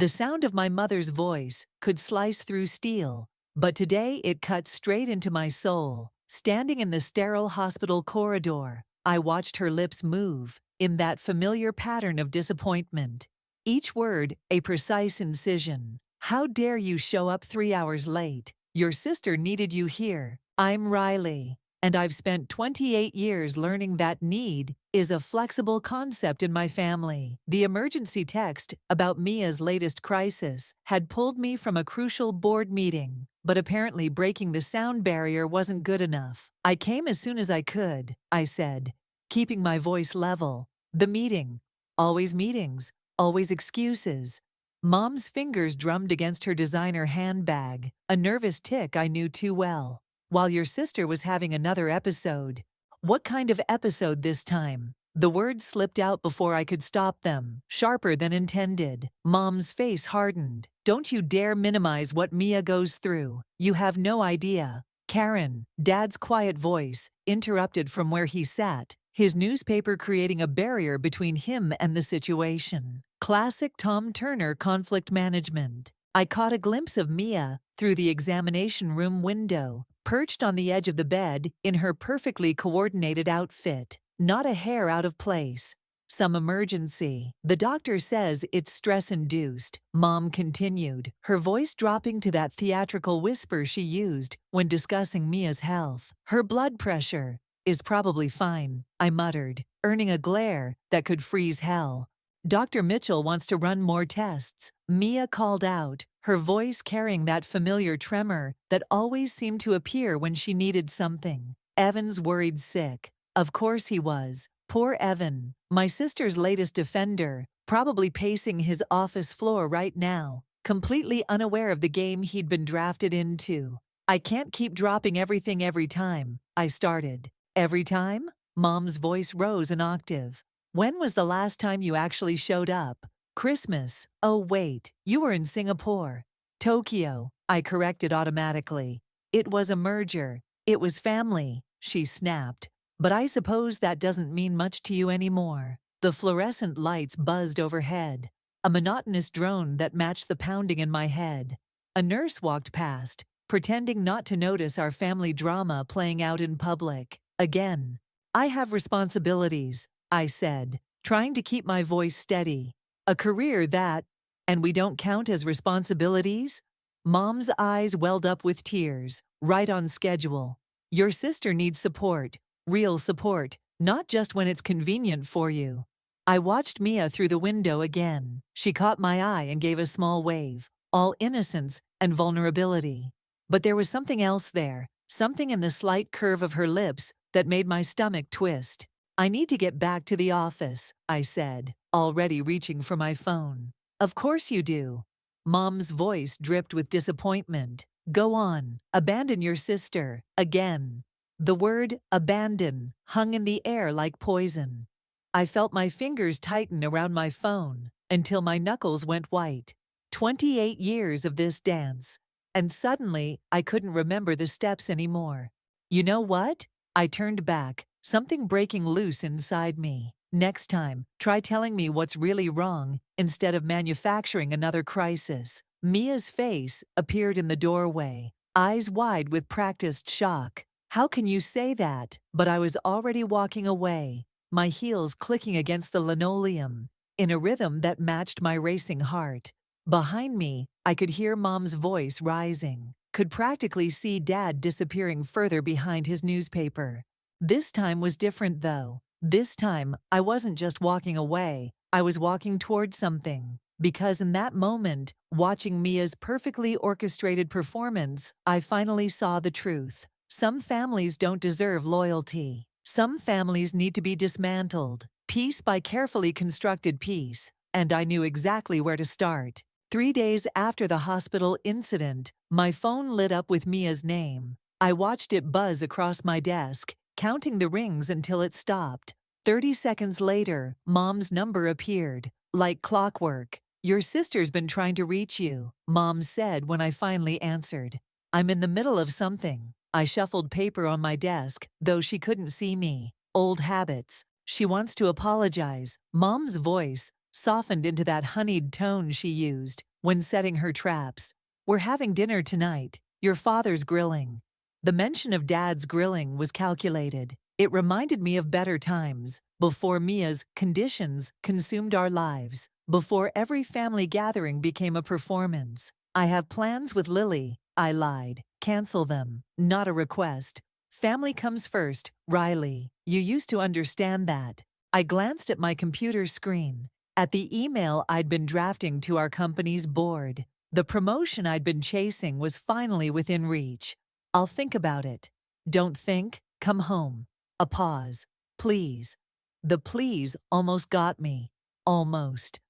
The sound of my mother's voice could slice through steel, but today it cut straight into my soul. Standing in the sterile hospital corridor, I watched her lips move in that familiar pattern of disappointment. Each word a precise incision. How dare you show up 3 hours late? Your sister needed you here. I'm Riley, and I've spent 28 years learning that need is a flexible concept in my family. The emergency text about Mia's latest crisis had pulled me from a crucial board meeting, but apparently breaking the sound barrier wasn't good enough. I came as soon as I could, I said, keeping my voice level. The meeting. Always meetings. Always excuses. Mom's fingers drummed against her designer handbag, a nervous tick I knew too well. While your sister was having another episode. What kind of episode this time? The words slipped out before I could stop them, sharper than intended. Mom's face hardened. Don't you dare minimize what Mia goes through. You have no idea. Karen, Dad's quiet voice, interrupted from where he sat, his newspaper creating a barrier between him and the situation. Classic Tom Turner conflict management. I caught a glimpse of Mia through the examination room window, perched on the edge of the bed in her perfectly coordinated outfit, not a hair out of place. Some emergency. The doctor says it's stress-induced, Mom continued, her voice dropping to that theatrical whisper she used when discussing Mia's health. Her blood pressure is probably fine, I muttered, earning a glare that could freeze hell. Dr. Mitchell wants to run more tests, Mia called out, her voice carrying that familiar tremor that always seemed to appear when she needed something. Evan's worried sick. Of course he was. Poor Evan, my sister's latest defender, probably pacing his office floor right now, completely unaware of the game he'd been drafted into. I can't keep dropping everything every time, I started. Every time? Mom's voice rose an octave. When was the last time you actually showed up? Christmas. Oh wait, you were in Singapore. Tokyo, I corrected automatically. It was a merger. It was family, she snapped. But I suppose that doesn't mean much to you anymore. The fluorescent lights buzzed overhead, a monotonous drone that matched the pounding in my head. A nurse walked past, pretending not to notice our family drama playing out in public. Again. I have responsibilities, I said, trying to keep my voice steady. A career that, and we don't count as responsibilities? Mom's eyes welled up with tears, right on schedule. Your sister needs support, real support, not just when it's convenient for you. I watched Mia through the window again. She caught my eye and gave a small wave, all innocence and vulnerability. But there was something else there, something in the slight curve of her lips that made my stomach twist. I need to get back to the office, I said, already reaching for my phone. Of course you do. Mom's voice dripped with disappointment. Go on, abandon your sister, again. The word abandon hung in the air like poison. I felt my fingers tighten around my phone until my knuckles went white. 28 years of this dance, and suddenly I couldn't remember the steps anymore. You know what? I turned back, something breaking loose inside me. Next time, try telling me what's really wrong instead of manufacturing another crisis. Mia's face appeared in the doorway, eyes wide with practiced shock. How can you say that? But I was already walking away, my heels clicking against the linoleum, in a rhythm that matched my racing heart. Behind me, I could hear Mom's voice rising, could practically see Dad disappearing further behind his newspaper. This time was different though. This time, I wasn't just walking away, I was walking toward something. Because in that moment, watching Mia's perfectly orchestrated performance, I finally saw the truth. Some families don't deserve loyalty. Some families need to be dismantled, piece by carefully constructed piece, and I knew exactly where to start. 3 days after the hospital incident, my phone lit up with Mia's name. I watched it buzz across my desk, counting the rings until it stopped. 30 seconds later, Mom's number appeared, like clockwork. Your sister's been trying to reach you, Mom said when I finally answered. I'm in the middle of something. I shuffled paper on my desk, though she couldn't see me. Old habits. She wants to apologize. Mom's voice softened into that honeyed tone she used when setting her traps. We're having dinner tonight. Your father's grilling. The mention of Dad's grilling was calculated. It reminded me of better times, before Mia's conditions consumed our lives, before every family gathering became a performance. I have plans with Lily, I lied. Cancel them. Not a request. Family comes first, Riley. You used to understand that. I glanced at my computer screen, at the email I'd been drafting to our company's board. The promotion I'd been chasing was finally within reach. I'll think about it. Don't think, come home. A pause. Please. The please almost got me. Almost.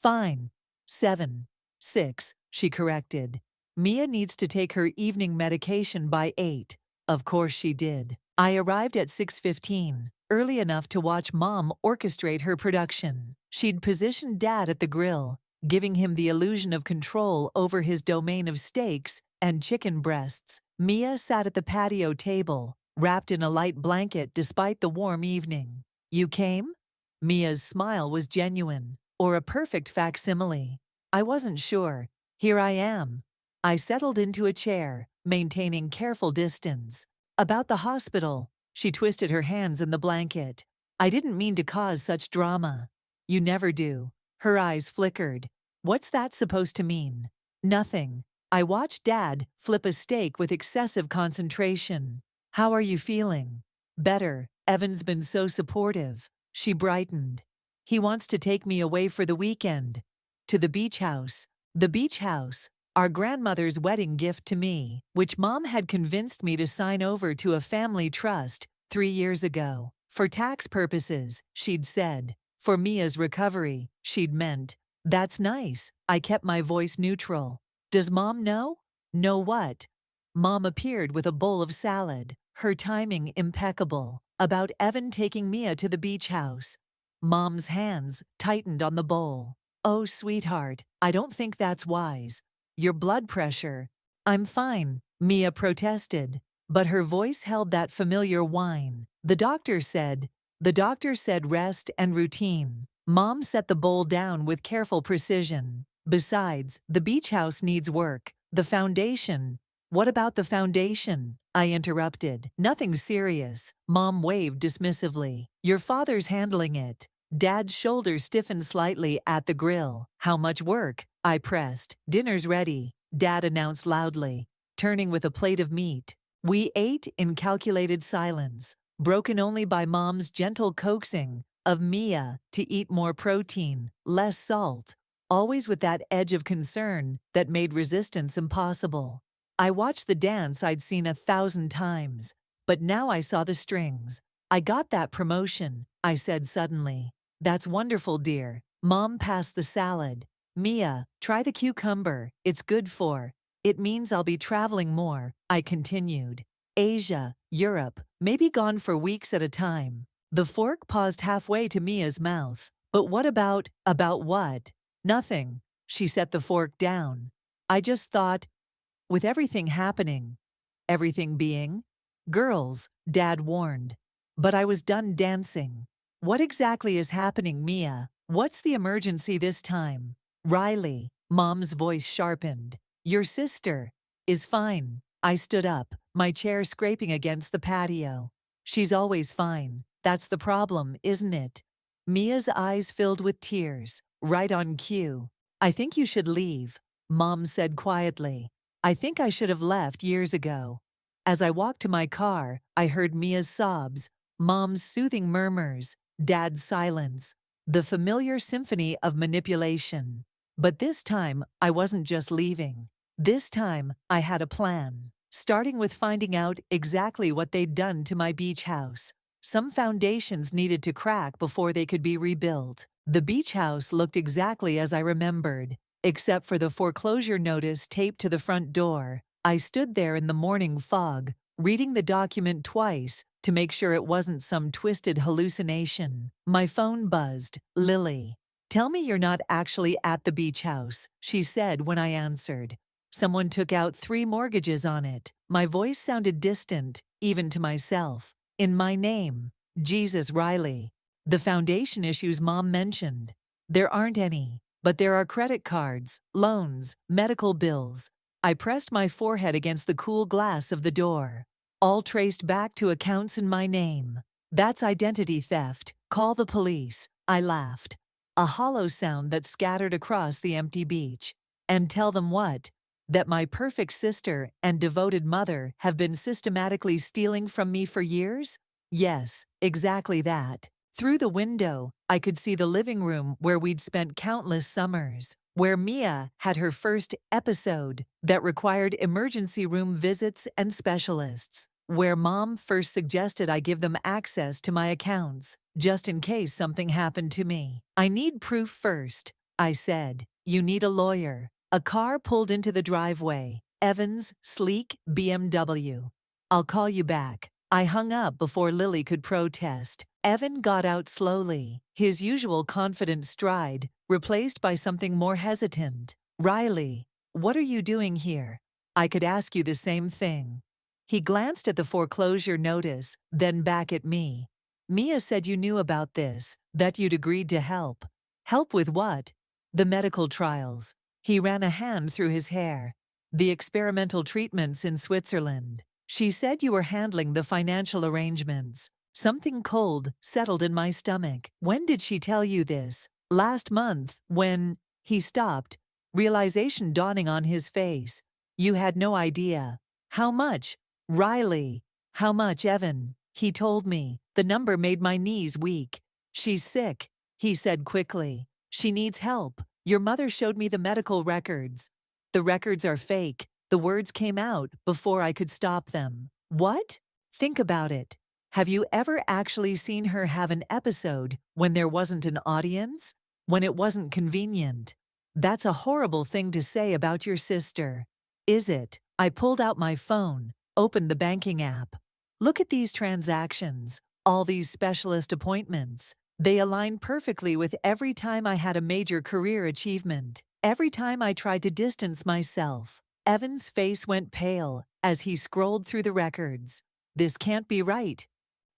Fine. 7. 6, she corrected. Mia needs to take her evening medication by 8. Of course she did. I arrived at 6:15, early enough to watch Mom orchestrate her production. She'd positioned Dad at the grill, giving him the illusion of control over his domain of steaks and chicken breasts. Mia sat at the patio table, wrapped in a light blanket despite the warm evening. You came? Mia's smile was genuine, or a perfect facsimile. I wasn't sure. Here I am. I settled into a chair, maintaining careful distance. About the hospital, she twisted her hands in the blanket. I didn't mean to cause such drama. You never do. Her eyes flickered. What's that supposed to mean? Nothing. I watched Dad flip a steak with excessive concentration. How are you feeling? Better. Evan's been so supportive. She brightened. He wants to take me away for the weekend. To the beach house. The beach house. Our grandmother's wedding gift to me, which Mom had convinced me to sign over to a family trust 3 years ago. For tax purposes, she'd said. For Mia's recovery, she'd meant. That's nice. I kept my voice neutral. Does Mom know? Know what? Mom appeared with a bowl of salad, her timing impeccable, about Evan taking Mia to the beach house. Mom's hands tightened on the bowl. Oh, sweetheart, I don't think that's wise. Your blood pressure. I'm fine, Mia protested, but her voice held that familiar whine. The doctor said rest and routine. Mom set the bowl down with careful precision. Besides, the beach house needs work. The foundation. What about the foundation? I interrupted. Nothing serious. Mom waved dismissively. Your father's handling it. Dad's shoulders stiffened slightly at the grill. How much work? I pressed. Dinner's ready, Dad announced loudly, turning with a plate of meat. We ate in calculated silence, broken only by Mom's gentle coaxing of Mia to eat more protein, less salt, always with that edge of concern that made resistance impossible. I watched the dance I'd seen 1,000 times, but now I saw the strings. I got that promotion, I said suddenly. That's wonderful, dear. Mom passed the salad. Mia, try the cucumber. It's good for. It means I'll be traveling more, I continued. Asia, Europe, maybe gone for weeks at a time. The fork paused halfway to Mia's mouth. But what about what? Nothing. She set the fork down. I just thought, with everything happening, everything being, girls, Dad warned. But I was done dancing. What exactly is happening, Mia? What's the emergency this time? Riley, Mom's voice sharpened. Your sister is fine. I stood up, my chair scraping against the patio. She's always fine. That's the problem, isn't it? Mia's eyes filled with tears, right on cue. I think you should leave, Mom said quietly. I think I should have left years ago. As I walked to my car, I heard Mia's sobs, Mom's soothing murmurs, Dad's silence, the familiar symphony of manipulation. But this time, I wasn't just leaving. This time, I had a plan, starting with finding out exactly what they'd done to my beach house. Some foundations needed to crack before they could be rebuilt. The beach house looked exactly as I remembered, except for the foreclosure notice taped to the front door. I stood there in the morning fog, reading the document twice to make sure it wasn't some twisted hallucination. My phone buzzed. Lily. Tell me you're not actually at the beach house, she said when I answered. Someone took out 3 mortgages on it. My voice sounded distant, even to myself. In my name, Jesus Riley. The foundation issues Mom mentioned. There aren't any, but there are credit cards, loans, medical bills. I pressed my forehead against the cool glass of the door. All traced back to accounts in my name. That's identity theft. Call the police. I laughed. A hollow sound that scattered across the empty beach. And tell them what? That my perfect sister and devoted mother have been systematically stealing from me for years? Yes, exactly that. Through the window, I could see the living room where we'd spent countless summers, where Mia had her first episode that required emergency room visits and specialists, where Mom first suggested I give them access to my accounts, just in case something happened to me. I need proof first, I said. You need a lawyer. A car pulled into the driveway. Evan's sleek BMW. I'll call you back. I hung up before Lily could protest. Evan got out slowly, his usual confident stride replaced by something more hesitant. Riley, what are you doing here? I could ask you the same thing. He glanced at the foreclosure notice, then back at me. Mia said you knew about this, that you'd agreed to help. Help with what? The medical trials. He ran a hand through his hair. The experimental treatments in Switzerland. She said you were handling the financial arrangements. Something cold settled in my stomach. When did she tell you this? Last month, when... He stopped, realization dawning on his face. You had no idea. How much? Riley. How much, Evan? He told me. The number made my knees weak. She's sick, he said quickly. She needs help. Your mother showed me the medical records. The records are fake. The words came out before I could stop them. What? Think about it. Have you ever actually seen her have an episode when there wasn't an audience? When it wasn't convenient? That's a horrible thing to say about your sister. Is it? I pulled out my phone, opened the banking app. Look at these transactions, all these specialist appointments. They align perfectly with every time I had a major career achievement, every time I tried to distance myself. Evan's face went pale as he scrolled through the records. This can't be right.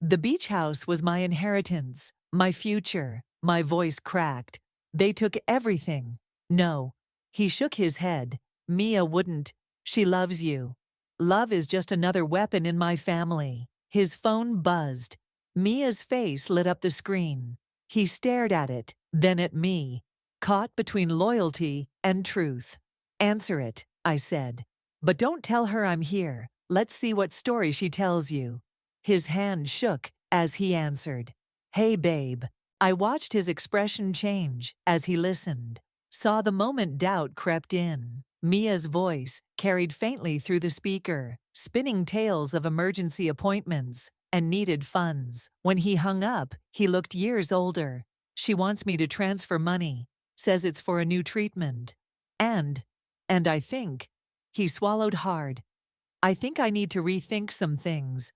The beach house was my inheritance, my future. My voice cracked. They took everything. No. He shook his head. Mia wouldn't. She loves you. Love is just another weapon in my family. His phone buzzed. Mia's face lit up the screen. He stared at it, then at me, caught between loyalty and truth. Answer it, I said. But don't tell her I'm here. Let's see what story she tells you. His hand shook as he answered. Hey, babe. I watched his expression change as he listened, saw the moment doubt crept in. Mia's voice carried faintly through the speaker, spinning tales of emergency appointments and needed funds. When he hung up, he looked years older. She wants me to transfer money, says it's for a new treatment. And I think, he swallowed hard. I think I need to rethink some things.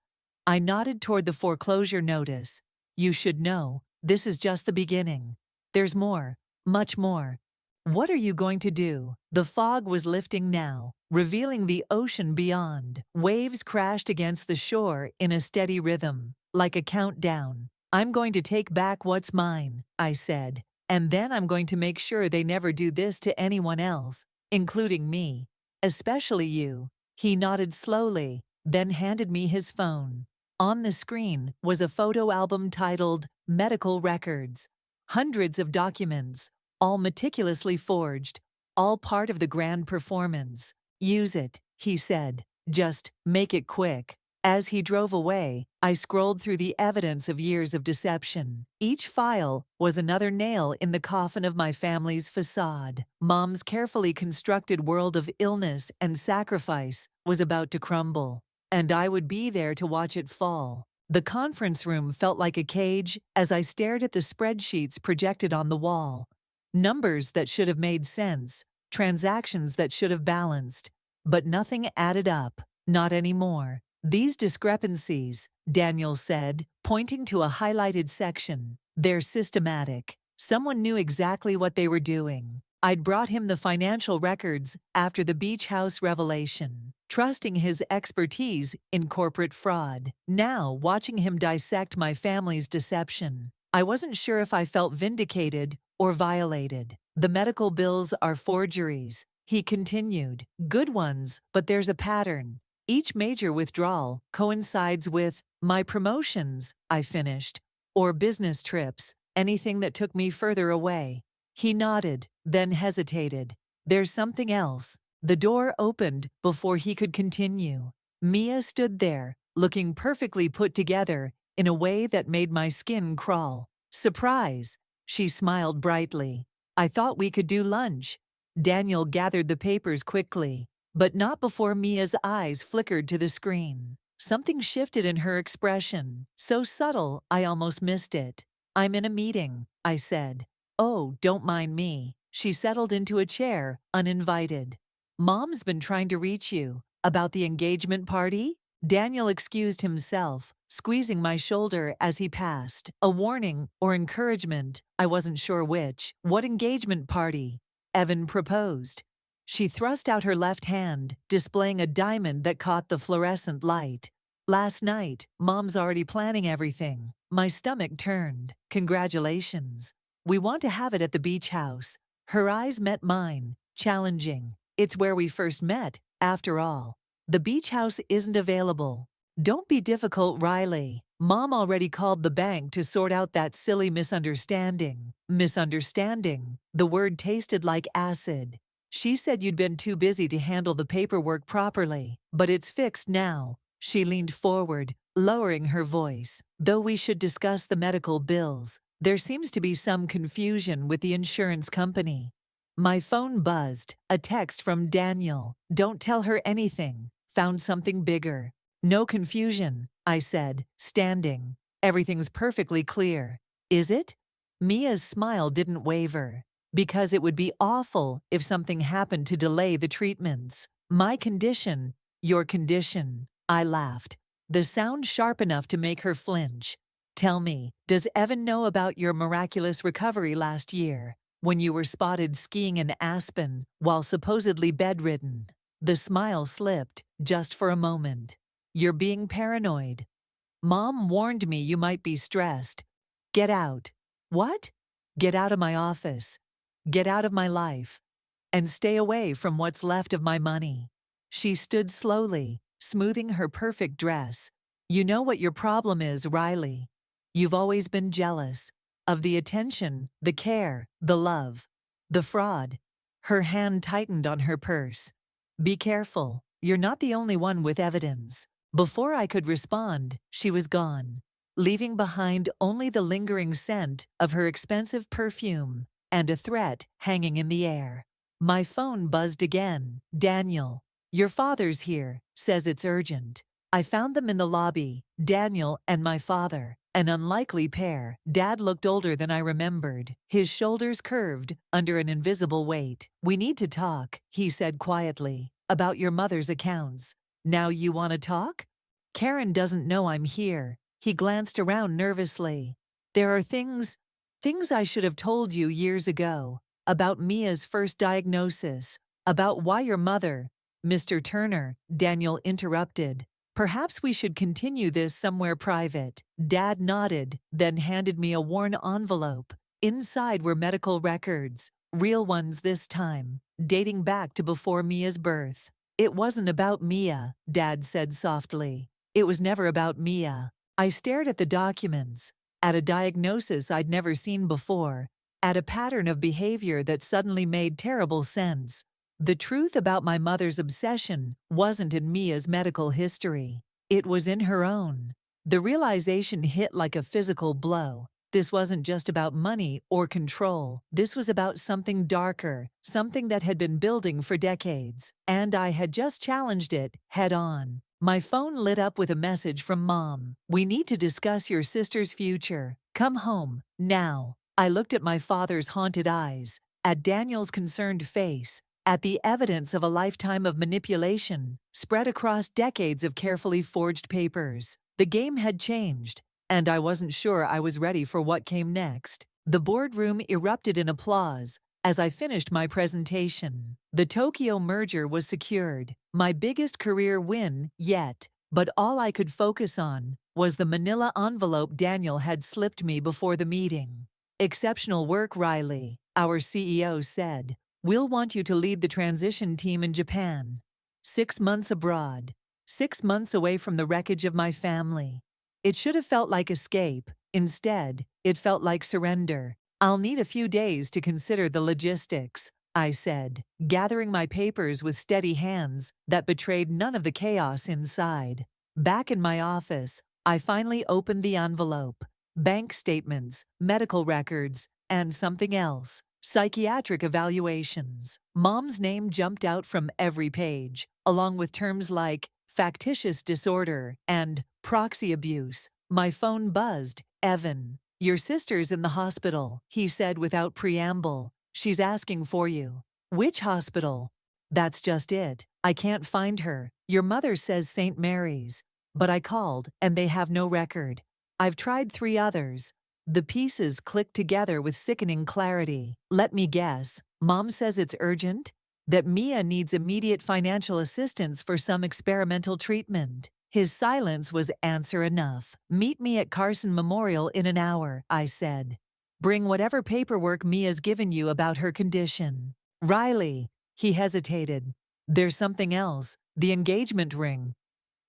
I nodded toward the foreclosure notice. You should know, this is just the beginning. There's more, much more. What are you going to do? The fog was lifting now, revealing the ocean beyond. Waves crashed against the shore in a steady rhythm, like a countdown. I'm going to take back what's mine, I said, and then I'm going to make sure they never do this to anyone else, including me, especially you. He nodded slowly, then handed me his phone. On the screen was a photo album titled Medical Records. Hundreds of documents, all meticulously forged, all part of the grand performance. Use it, he said. Just make it quick. As he drove away, I scrolled through the evidence of years of deception. Each file was another nail in the coffin of my family's facade. Mom's carefully constructed world of illness and sacrifice was about to crumble, and I would be there to watch it fall. The conference room felt like a cage as I stared at the spreadsheets projected on the wall. Numbers that should have made sense, transactions that should have balanced, but nothing added up, not anymore. These discrepancies, Daniel said, pointing to a highlighted section, they're systematic. Someone knew exactly what they were doing. I'd brought him the financial records after the beach house revelation, trusting his expertise in corporate fraud. Now, watching him dissect my family's deception, I wasn't sure if I felt vindicated or violated. The medical bills are forgeries, he continued. Good ones, but there's a pattern. Each major withdrawal coincides with my promotions, I finished, or business trips, anything that took me further away. He nodded, then hesitated. There's something else. The door opened before he could continue. Mia stood there, looking perfectly put together in a way that made my skin crawl. Surprise! She smiled brightly. I thought we could do lunch. Daniel gathered the papers quickly, but not before Mia's eyes flickered to the screen. Something shifted in her expression, so subtle I almost missed it. I'm in a meeting, I said. Oh, don't mind me. She settled into a chair, uninvited. Mom's been trying to reach you. About the engagement party? Daniel excused himself, squeezing my shoulder as he passed. A warning or encouragement, I wasn't sure which. What engagement party? Evan proposed. She thrust out her left hand, displaying a diamond that caught the fluorescent light. Last night, Mom's already planning everything. My stomach turned. Congratulations. We want to have it at the beach house. Her eyes met mine, challenging. It's where we first met, after all. The beach house isn't available. Don't be difficult, Riley. Mom already called the bank to sort out that silly misunderstanding. Misunderstanding? The word tasted like acid. She said you'd been too busy to handle the paperwork properly, but it's fixed now. She leaned forward, lowering her voice. Though we should discuss the medical bills, there seems to be some confusion with the insurance company. My phone buzzed, a text from Daniel. Don't tell her anything. Found something bigger. No confusion, I said, standing. Everything's perfectly clear. Is it? Mia's smile didn't waver. Because it would be awful if something happened to delay the treatments. My condition, your condition. I laughed. The sound sharp enough to make her flinch. Tell me, does Evan know about your miraculous recovery last year, when you were spotted skiing in Aspen while supposedly bedridden? The smile slipped, just for a moment. You're being paranoid. Mom warned me you might be stressed. Get out. What? Get out of my office. Get out of my life. And stay away from what's left of my money. She stood slowly, smoothing her perfect dress. You know what your problem is, Riley. You've always been jealous of the attention, the care, the love, the fraud. Her hand tightened on her purse. Be careful. You're not the only one with evidence. Before I could respond, she was gone, leaving behind only the lingering scent of her expensive perfume and a threat hanging in the air. My phone buzzed again. Daniel, your father's here, says it's urgent. I found them in the lobby, Daniel and my father. An unlikely pair. Dad looked older than I remembered. His shoulders curved under an invisible weight. We need to talk, he said quietly, about your mother's accounts. Now you want to talk? Karen doesn't know I'm here. He glanced around nervously. There are things I should have told you years ago. About Mia's first diagnosis. About why your mother. Mr. Turner, Daniel interrupted. Perhaps we should continue this somewhere private. Dad nodded, then handed me a worn envelope. Inside were medical records, real ones this time, dating back to before Mia's birth. It wasn't about Mia, Dad said softly. It was never about Mia. I stared at the documents, at a diagnosis I'd never seen before, at a pattern of behavior that suddenly made terrible sense. The truth about my mother's obsession wasn't in Mia's medical history. It was in her own. The realization hit like a physical blow. This wasn't just about money or control. This was about something darker, something that had been building for decades. And I had just challenged it, head on. My phone lit up with a message from Mom. We need to discuss your sister's future. Come home, now. I looked at my father's haunted eyes, at Daniel's concerned face, at the evidence of a lifetime of manipulation spread across decades of carefully forged papers. The game had changed, and I wasn't sure I was ready for what came next. The boardroom erupted in applause as I finished my presentation. The Tokyo merger was secured, my biggest career win yet, but all I could focus on was the manila envelope Daniel had slipped me before the meeting. Exceptional work, Riley, our CEO said. We'll want you to lead the transition team in Japan. 6 months abroad. 6 months away from the wreckage of my family. It should have felt like escape. Instead, it felt like surrender. I'll need a few days to consider the logistics, I said, gathering my papers with steady hands that betrayed none of the chaos inside. Back in my office, I finally opened the envelope. Bank statements, medical records, and something else. Psychiatric evaluations. Mom's name jumped out from every page, along with terms like factitious disorder and proxy abuse. My phone buzzed. Evan, your sister's in the hospital, he said without preamble. She's asking for you. Which hospital? That's just it. I can't find her. Your mother says St. Mary's. But I called, and they have no record. I've tried 3 others. The pieces clicked together with sickening clarity. Let me guess. Mom says it's urgent? That Mia needs immediate financial assistance for some experimental treatment. His silence was answer enough. Meet me at Carson Memorial in an hour, I said. Bring whatever paperwork Mia's given you about her condition. Riley, he hesitated. There's something else. The engagement ring.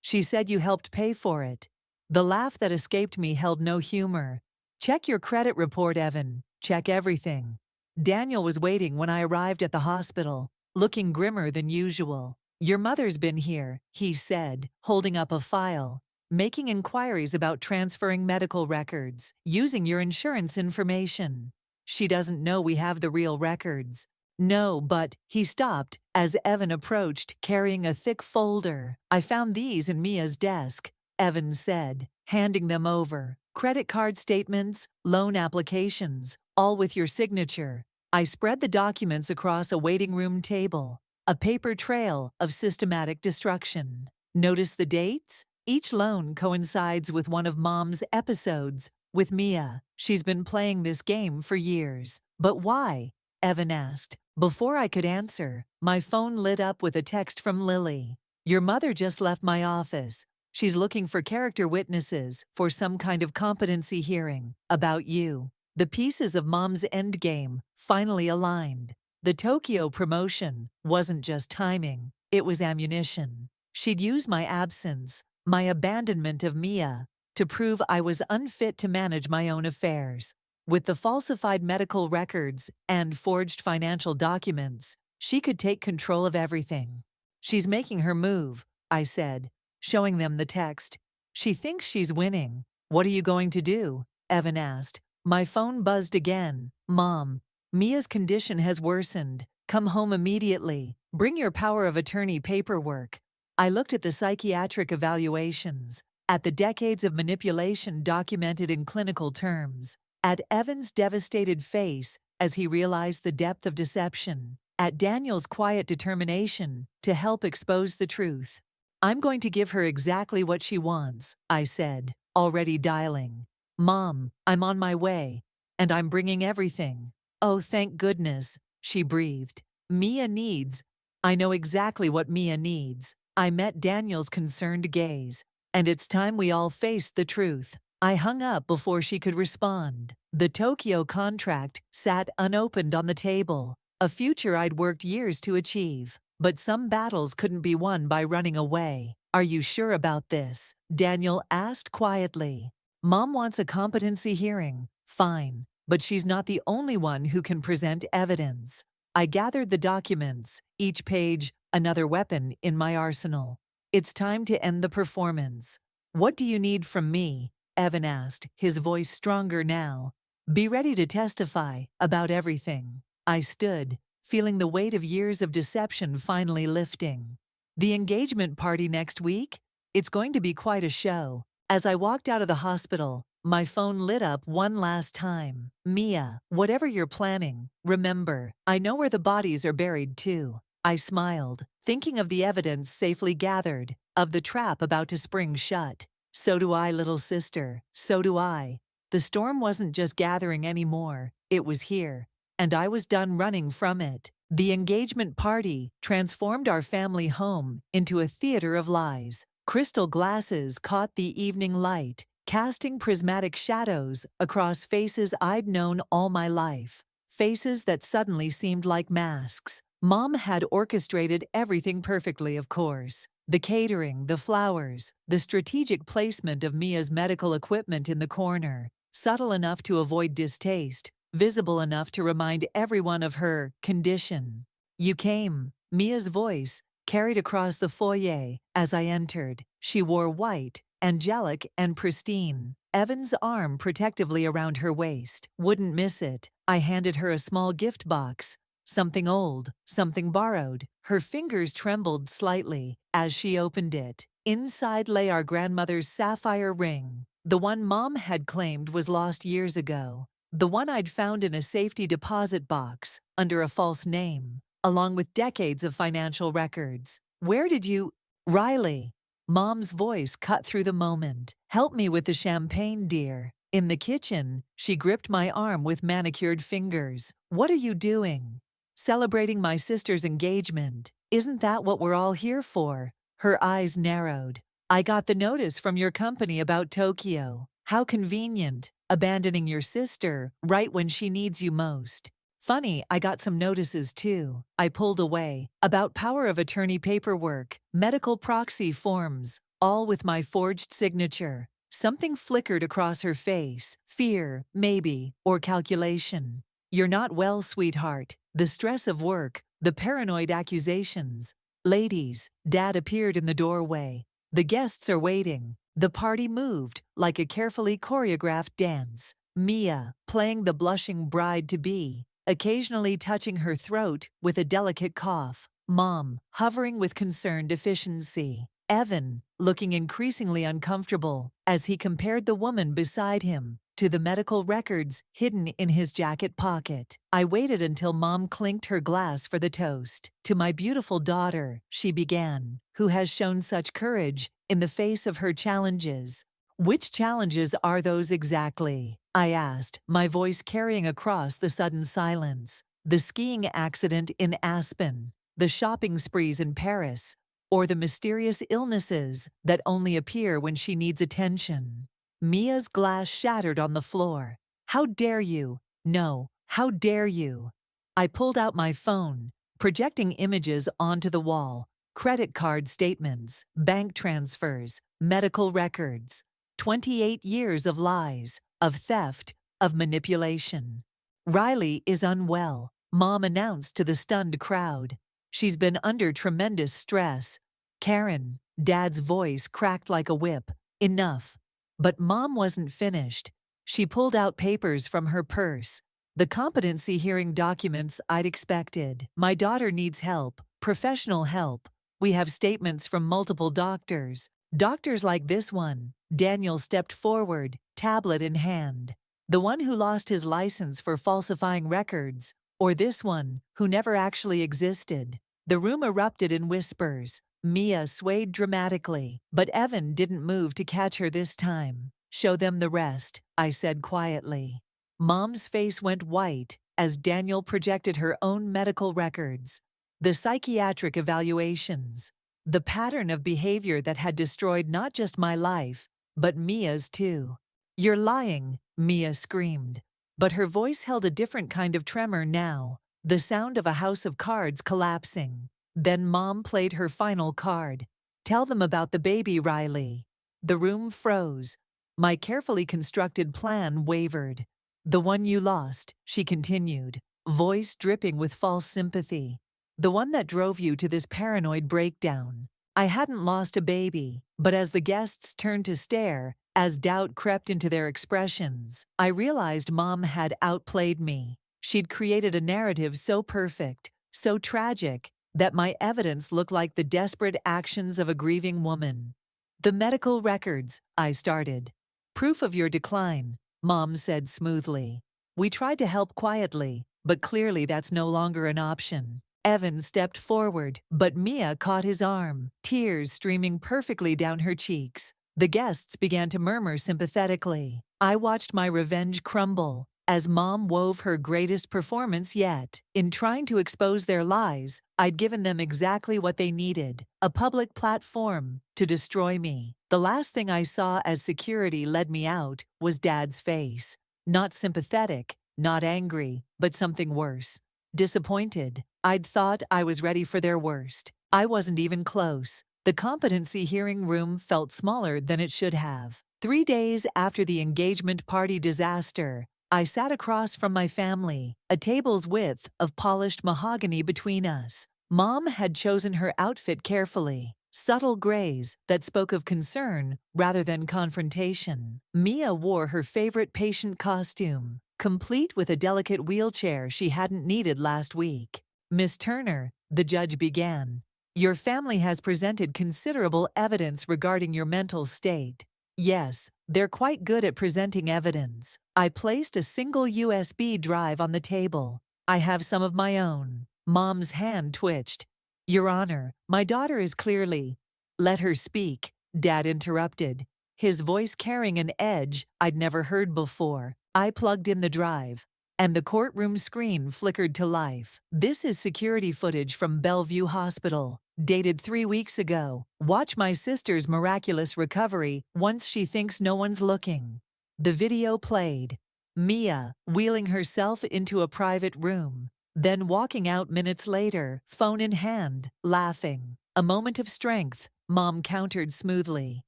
She said you helped pay for it. The laugh that escaped me held no humor. Check your credit report, Evan. Check everything. Daniel was waiting when I arrived at the hospital, looking grimmer than usual. Your mother's been here, he said, holding up a file, making inquiries about transferring medical records, using your insurance information. She doesn't know we have the real records. No, but he stopped as Evan approached, carrying a thick folder. I found these in Mia's desk, Evan said, handing them over. Credit card statements, loan applications, all with your signature. I spread the documents across a waiting room table, a paper trail of systematic destruction. Notice the dates? Each loan coincides with one of Mom's episodes with Mia. She's been playing this game for years. But why? Evan asked. Before I could answer, my phone lit up with a text from Lily. Your mother just left my office. She's looking for character witnesses for some kind of competency hearing about you. The pieces of Mom's endgame finally aligned. The Tokyo promotion wasn't just timing, it was ammunition. She'd use my absence, my abandonment of Mia, to prove I was unfit to manage my own affairs. With the falsified medical records and forged financial documents, she could take control of everything. She's making her move, I said, showing them the text. She thinks she's winning. What are you going to do? Evan asked. My phone buzzed again. Mom, Mia's condition has worsened. Come home immediately. Bring your power of attorney paperwork. I looked at the psychiatric evaluations, at the decades of manipulation documented in clinical terms, at Evan's devastated face as he realized the depth of deception, at Daniel's quiet determination to help expose the truth. I'm going to give her exactly what she wants, I said, already dialing. Mom, I'm on my way, and I'm bringing everything. Oh, thank goodness, she breathed. Mia needs. I know exactly what Mia needs. I met Daniel's concerned gaze, and it's time we all faced the truth. I hung up before she could respond. The Tokyo contract sat unopened on the table, a future I'd worked years to achieve. But some battles couldn't be won by running away. Are you sure about this? Daniel asked quietly. Mom wants a competency hearing. Fine, but she's not the only one who can present evidence. I gathered the documents, each page another weapon in my arsenal. It's time to end the performance. What do you need from me? Evan asked, his voice stronger now. Be ready to testify about everything. I stood, feeling the weight of years of deception finally lifting. The engagement party next week? It's going to be quite a show. As I walked out of the hospital, my phone lit up one last time. Mia, whatever you're planning, remember, I know where the bodies are buried too. I smiled, thinking of the evidence safely gathered, of the trap about to spring shut. So do I, little sister, so do I. The storm wasn't just gathering anymore, it was here, and I was done running from it. The engagement party transformed our family home into a theater of lies. Crystal glasses caught the evening light, casting prismatic shadows across faces I'd known all my life. Faces that suddenly seemed like masks. Mom had orchestrated everything perfectly, of course. The catering, the flowers, the strategic placement of Mia's medical equipment in the corner, subtle enough to avoid distaste, visible enough to remind everyone of her condition. "You came," Mia's voice carried across the foyer as I entered. She wore white, angelic and pristine. Evan's arm protectively around her waist. "Wouldn't miss it." I handed her a small gift box. Something old, something borrowed. Her fingers trembled slightly as she opened it. Inside lay our grandmother's sapphire ring, the one Mom had claimed was lost years ago. The one I'd found in a safety deposit box under a false name, along with decades of financial records. "Where did you—" "Riley." Mom's voice cut through the moment. "Help me with the champagne, dear." In the kitchen, she gripped my arm with manicured fingers. "What are you doing?" "Celebrating my sister's engagement. Isn't that what we're all here for?" Her eyes narrowed. "I got the notice from your company about Tokyo. How convenient, abandoning your sister right when she needs you most." "Funny, I got some notices too." I pulled away. "About power of attorney paperwork, medical proxy forms, all with my forged signature." Something flickered across her face. Fear, maybe, or calculation. "You're not well, sweetheart. The stress of work, the paranoid accusations." "Ladies," Dad appeared in the doorway. "The guests are waiting." The party moved like a carefully choreographed dance. Mia, playing the blushing bride-to-be, occasionally touching her throat with a delicate cough. Mom, hovering with concerned efficiency. Evan, looking increasingly uncomfortable as he compared the woman beside him to the medical records hidden in his jacket pocket. I waited until Mom clinked her glass for the toast. "To my beautiful daughter," she began, "who has shown such courage in the face of her challenges." "Which challenges are those exactly?" I asked, my voice carrying across the sudden silence. "The skiing accident in Aspen, the shopping sprees in Paris, or the mysterious illnesses that only appear when she needs attention?" Mia's glass shattered on the floor. "How dare you? No, how dare you?" I pulled out my phone, projecting images onto the wall. Credit card statements, bank transfers, medical records. 28 years of lies, of theft, of manipulation. "Riley is unwell," Mom announced to the stunned crowd. "She's been under tremendous stress." "Karen," Dad's voice cracked like a whip. "Enough." But Mom wasn't finished. She pulled out papers from her purse. The competency hearing documents I'd expected. "My daughter needs help, professional help. We have statements from multiple doctors. Doctors like this one." Daniel stepped forward, tablet in hand. "The one who lost his license for falsifying records, or this one, who never actually existed." The room erupted in whispers. Mia swayed dramatically, but Evan didn't move to catch her this time. "Show them the rest," I said quietly. Mom's face went white as Daniel projected her own medical records. The psychiatric evaluations. The pattern of behavior that had destroyed not just my life, but Mia's too. "You're lying," Mia screamed. But her voice held a different kind of tremor now, the sound of a house of cards collapsing. Then Mom played her final card. "Tell them about the baby, Riley." The room froze. My carefully constructed plan wavered. "The one you lost," she continued, voice dripping with false sympathy. "The one that drove you to this paranoid breakdown." I hadn't lost a baby, but as the guests turned to stare, as doubt crept into their expressions, I realized Mom had outplayed me. She'd created a narrative so perfect, so tragic, that my evidence looked like the desperate actions of a grieving woman. "The medical records," I started. "Proof of your decline," Mom said smoothly. "We tried to help quietly, but clearly that's no longer an option." Evan stepped forward, but Mia caught his arm, tears streaming perfectly down her cheeks. The guests began to murmur sympathetically. I watched my revenge crumble as Mom wove her greatest performance yet. In trying to expose their lies, I'd given them exactly what they needed, a public platform to destroy me. The last thing I saw as security led me out was Dad's face. Not sympathetic, not angry, but something worse. Disappointed. I'd thought I was ready for their worst. I wasn't even close. The competency hearing room felt smaller than it should have. 3 days after the engagement party disaster, I sat across from my family, a table's width of polished mahogany between us. Mom had chosen her outfit carefully, subtle grays that spoke of concern rather than confrontation. Mia wore her favorite patient costume, complete with a delicate wheelchair she hadn't needed last week. "Miss Turner," the judge began, "your family has presented considerable evidence regarding your mental state." Yes, they're quite good at presenting evidence. I placed a single USB drive on the table. I have some of my own. Mom's hand twitched. "Your Honor, my daughter is clearly—" "Let her speak," Dad interrupted, his voice carrying an edge I'd never heard before. I plugged in the drive, and the courtroom screen flickered to life. "This is security footage from Bellevue Hospital, dated 3 weeks ago. Watch my sister's miraculous recovery once she thinks no one's looking." The video played. Mia wheeling herself into a private room, then walking out minutes later, phone in hand, laughing. "A moment of strength," Mom countered smoothly.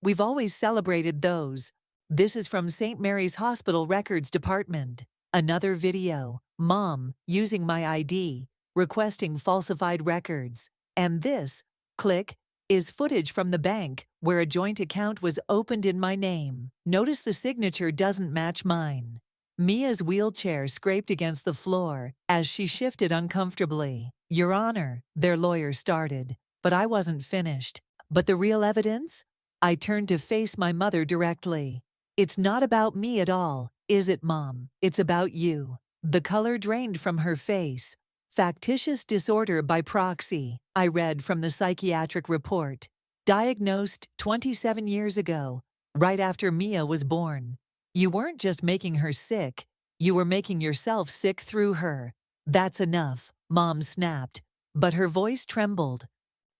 "We've always celebrated those." This is from St. Mary's Hospital Records Department. Another video, Mom using my ID, requesting falsified records. And this, click, is footage from the bank where a joint account was opened in my name. Notice the signature doesn't match mine. Mia's wheelchair scraped against the floor as she shifted uncomfortably. "Your Honor," their lawyer started, but I wasn't finished. "But the real evidence?" I turned to face my mother directly. "It's not about me at all, is it, Mom? It's about you." The color drained from her face. "Factitious disorder by proxy," I read from the psychiatric report. "Diagnosed 27 years ago, right after Mia was born. You weren't just making her sick, you were making yourself sick through her." "That's enough," Mom snapped, but her voice trembled.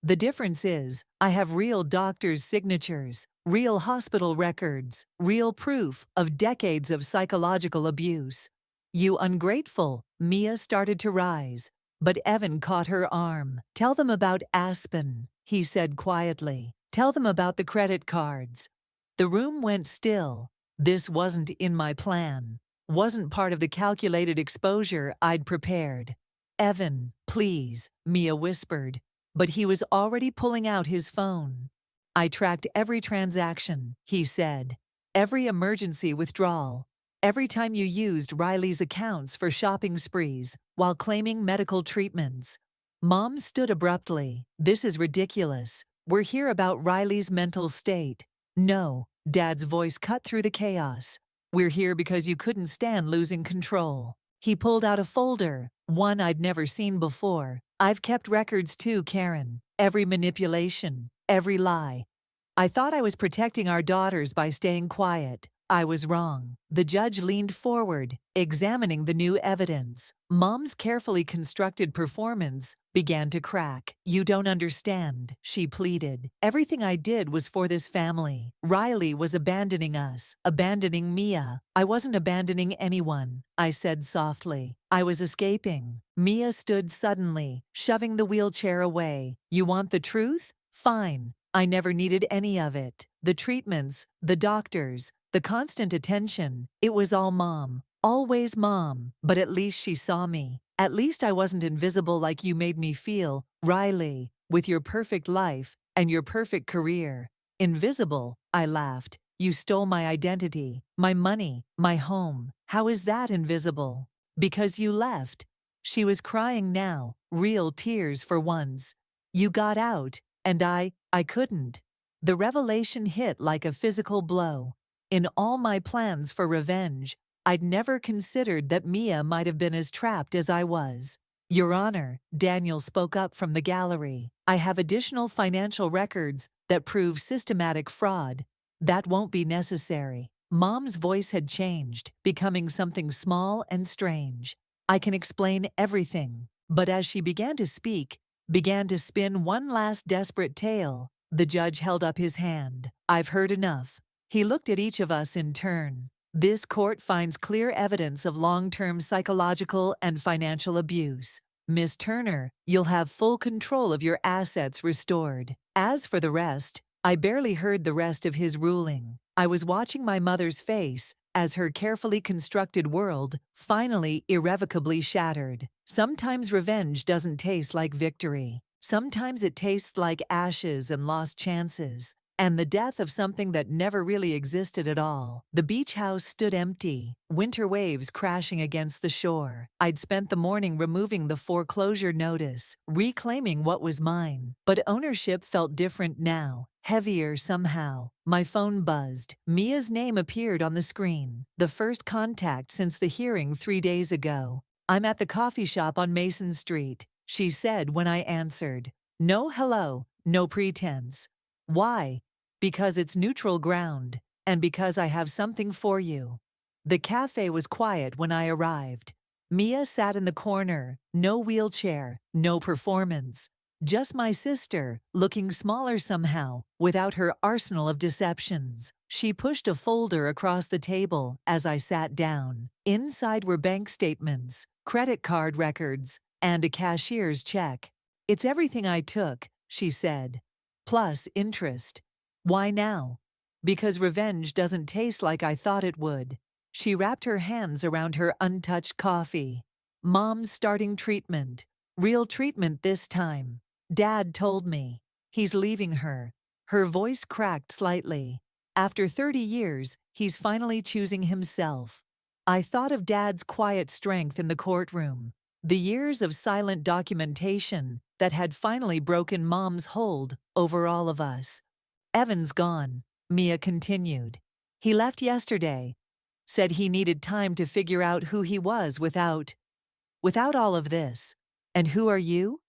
"The difference is, I have real doctors' signatures, real hospital records, real proof of decades of psychological abuse." "You ungrateful," Mia started to rise, but Evan caught her arm. "Tell them about Aspen," he said quietly. "Tell them about the credit cards." The room went still. This wasn't in my plan, wasn't part of the calculated exposure I'd prepared. "Evan, please," Mia whispered, but he was already pulling out his phone. "I tracked every transaction," he said. "Every emergency withdrawal. Every time you used Riley's accounts for shopping sprees while claiming medical treatments." Mom stood abruptly. "This is ridiculous. We're here about Riley's mental state." "No," Dad's voice cut through the chaos. "We're here because you couldn't stand losing control." He pulled out a folder, one I'd never seen before. "I've kept records too, Karen. Every manipulation, every lie. I thought I was protecting our daughters by staying quiet. I was wrong." The judge leaned forward, examining the new evidence. Mom's carefully constructed performance began to crack. "You don't understand," she pleaded. "Everything I did was for this family. Riley was abandoning us, abandoning Mia. I wasn't abandoning anyone," I said softly. "I was escaping." Mia stood suddenly, shoving the wheelchair away. "You want the truth? Fine. I never needed any of it. The treatments, the doctors, the constant attention, it was all Mom. Always Mom. But at least she saw me. At least I wasn't invisible like you made me feel, Riley, with your perfect life and your perfect career." "Invisible?" I laughed. "You stole my identity, my money, my home. How is that invisible?" "Because you left." She was crying now, real tears for once. "You got out, and I couldn't." The revelation hit like a physical blow. In all my plans for revenge, I'd never considered that Mia might have been as trapped as I was. "Your Honor," Daniel spoke up from the gallery, "I have additional financial records that prove systematic fraud." "That won't be necessary." Mom's voice had changed, becoming something small and strange. "I can explain everything." But as she began to speak, began to spin one last desperate tale, The judge held up his hand. "I've heard enough." He looked at each of us in turn. "This court finds clear evidence of long-term psychological and financial abuse. Miss Turner, you'll have full control of your assets restored. As for the rest," I barely heard the rest of his ruling. I was watching my mother's face as her carefully constructed world finally irrevocably shattered. Sometimes revenge doesn't taste like victory. Sometimes it tastes like ashes and lost chances, and the death of something that never really existed at all. The beach house stood empty, winter waves crashing against the shore. I'd spent the morning removing the foreclosure notice, reclaiming what was mine. But ownership felt different now, heavier somehow. My phone buzzed. Mia's name appeared on the screen. The first contact since the hearing 3 days ago. "I'm at the coffee shop on Mason Street," she said when I answered. No hello, no pretense. "Why?" "Because it's neutral ground, and because I have something for you." The cafe was quiet when I arrived. Mia sat in the corner, no wheelchair, no performance. Just my sister, looking smaller somehow, without her arsenal of deceptions. She pushed a folder across the table as I sat down. Inside were bank statements, credit card records, and a cashier's check. "It's everything I took," she said. "Plus interest." "Why now?" "Because revenge doesn't taste like I thought it would." She wrapped her hands around her untouched coffee. "Mom's starting treatment. Real treatment this time. Dad told me. He's leaving her." Her voice cracked slightly. "After 30 years, he's finally choosing himself." I thought of Dad's quiet strength in the courtroom. The years of silent documentation that had finally broken Mom's hold over all of us. "Evan's gone," Mia continued. "He left yesterday. Said he needed time to figure out who he was without all of this." "And who are you?"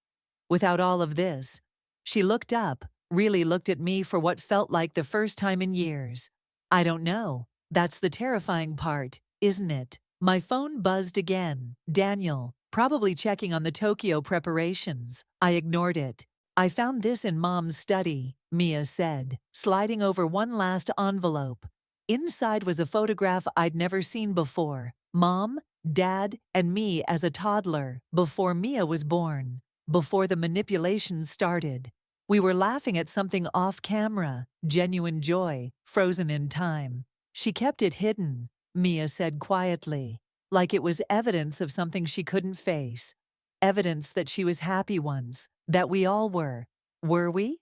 "Without all of this." She looked up, really looked at me for what felt like the first time in years. "I don't know. That's the terrifying part, isn't it?" My phone buzzed again. Daniel, probably checking on the Tokyo preparations. I ignored it. "I found this in Mom's study," Mia said, sliding over one last envelope. Inside was a photograph I'd never seen before. Mom, Dad, and me as a toddler, before Mia was born, before the manipulation started. We were laughing at something off camera, genuine joy, frozen in time. "She kept it hidden," Mia said quietly, like it was evidence of something she couldn't face. Evidence that she was happy once, that we all were. Were we?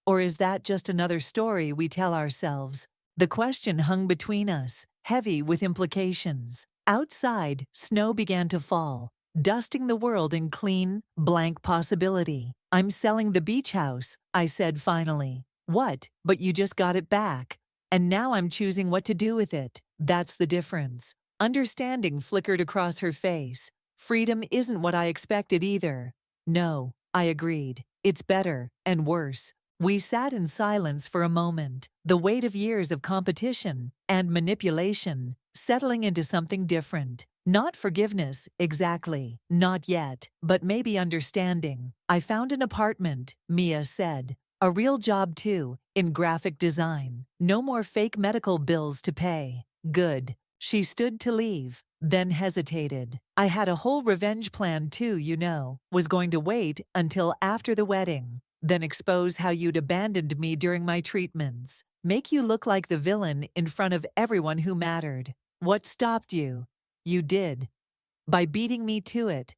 Or is that just another story we tell ourselves? The question hung between us, heavy with implications. Outside, snow began to fall, dusting the world in clean, blank possibility. "I'm selling the beach house," I said finally. "What? But you just got it back. And now I'm choosing what to do with it." That's the difference. Understanding flickered across her face. "Freedom isn't what I expected either." "No," I agreed. "It's better, and worse." We sat in silence for a moment, the weight of years of competition and manipulation settling into something different. Not forgiveness, exactly. Not yet, but maybe understanding. "I found an apartment," Mia said. "A real job too, in graphic design. No more fake medical bills to pay." "Good." She stood to leave, then hesitated. "I had a whole revenge plan too, you know. Was going to wait until after the wedding. Then expose how you'd abandoned me during my treatments. Make you look like the villain in front of everyone who mattered. What stopped you? You did. By beating me to it.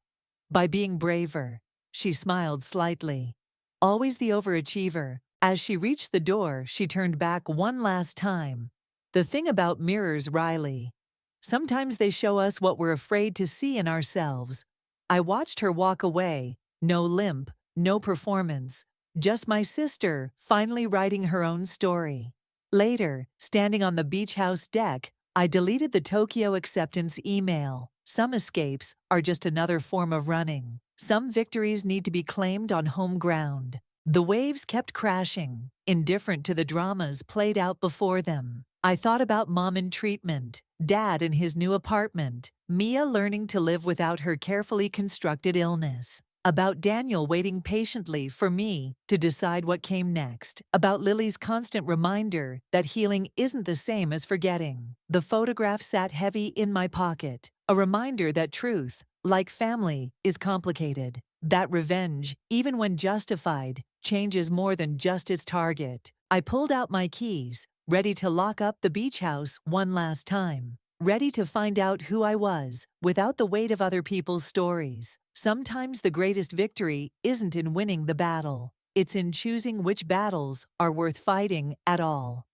By being braver." She smiled slightly. Always the overachiever. As she reached the door, she turned back one last time. "The thing about mirrors, Riley. Sometimes they show us what we're afraid to see in ourselves." I watched her walk away. No limp, no performance. Just my sister, finally writing her own story. Later, standing on the beach house deck, I deleted the Tokyo acceptance email. Some escapes are just another form of running. Some victories need to be claimed on home ground. The waves kept crashing, indifferent to the dramas played out before them. I thought about Mom in treatment, Dad in his new apartment, Mia learning to live without her carefully constructed illness. About Daniel waiting patiently for me to decide what came next. About Lily's constant reminder that healing isn't the same as forgetting. The photograph sat heavy in my pocket, a reminder that truth, like family, is complicated. That revenge, even when justified, changes more than just its target. I pulled out my keys, ready to lock up the beach house one last time. Ready to find out who I was, without the weight of other people's stories. Sometimes the greatest victory isn't in winning the battle. It's in choosing which battles are worth fighting at all.